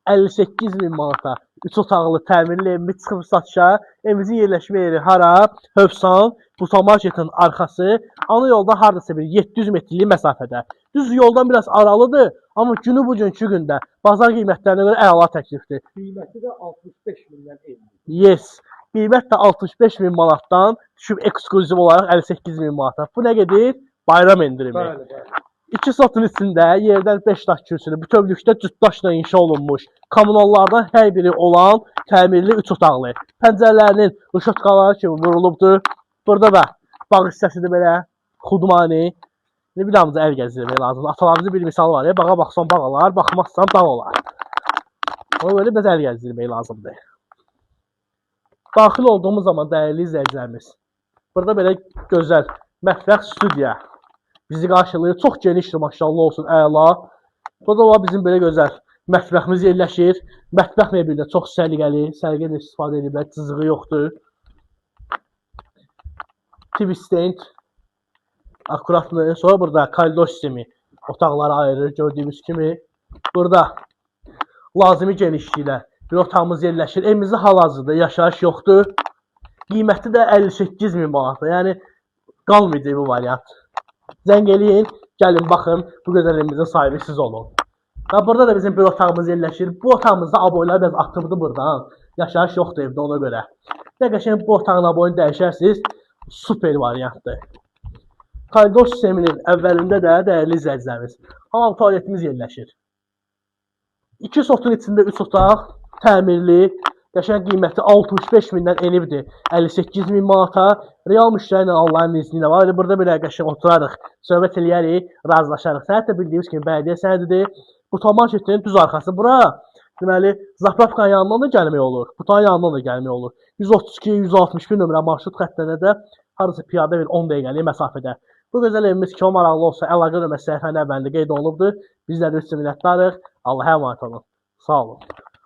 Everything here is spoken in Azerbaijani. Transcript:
58 min manata 3 otaqlı təmirli evimiz çıxıb satışa. Evimizin yerləşmə yeri hara? Hövsan, Butamarketin arxası. Ana yoldan hardasa bir 700 metrlik məsafədə. Düz yoldan biraz aralıdır, amma günü bugünkü gündə bazar qiymətlərinə görə əla təklifdir. Qiyməti də 65 mindən 50. Yes. Qiymət də 65 min manatdan düşüb ekskluziv olaraq 58 min manata. Bu nə gedir? Bayram endirimi. Bəli, bəli. 2 sotun içində yerdən 5 daş kürsülü bütövlükdə cütdaşla inşa olunmuş, kommunallardan hər biri olan təmirli 3 otaqlı. Pəncərələrinin rüşotkaları kimi vurulubdur. Burada da bağ hissəsidir belə, xudmani. Bir damcı əl gəzdirmək lazımdır. Atalarımızın bir misal var ya, bağa baxsan bağ olar, baxmazsan dağ olar. Ona böyle biraz əl gəzdirmək lazımdır. Daxil olduğumuz zaman dəyərli izləyicilərimiz, burada belə gözəl mətbəx studiya bizi qarşılayır. Çox genişdir, maşallah olsun, əla. Burada da bizim belə gözəl mətbəximiz yerləşir. Mətbəx mebelində çox səliqəli, səliqəli istifadə ediblər, cızığı yoxdur. TV stand akuratlı. Sonra burada koridor sistemi otaqları ayırır, gördüyümüz kimi. Burada lazımi genişliklə bir otağımız yerləşir. Evimizdə hal-hazırda yaşayış yoxdur. Qiyməti də 58 min manatdır. Yəni qalmayacaq bu variant. Zəng eləyin, gəlin baxın, bu gözəl evimizin sahibi siz olun. Və burada da bizim bir otağımız yerləşir. Bu otağımızda aboylar biraz atırdı buradan. Yaşayış yoxdur evdə ona görə. Nə qəşəng bu otağın aboyunu dəyişərsiniz, super variantdır. Koridor sisteminin əvvəlində də dəyərli izləyicilərimiz, hamam tualetimiz yerləşir. 2 sotun içində 3 otaq, təmirli, qəşəng qiyməti 65 mindən enibdir. 58 min manata, real müştəri ilə Allahın izni ilə var. Burada belə qəşəng oturarıq, söhbət eləyərik, razılaşarıq. Sənət də bildiyimiz kimi bələdiyyə sənədidir. Butamarketin düz arxası bura. Deməli, Zapravkanın yanından da gəlmək olur, Butanın yanından da gəlmək olur. 132-161 nömrə marşrut xəttlərində də harası piyada bir 10 dəqiqəlik məsafədə. Bu gözəl evimiz kime maraqlı olsa, əlaqə nömrəsi səhifənin əvvəlində qeyd olunubdur. Bizlər də üstün minnətdarıq. Allah'a emanet olun. Sağ olun.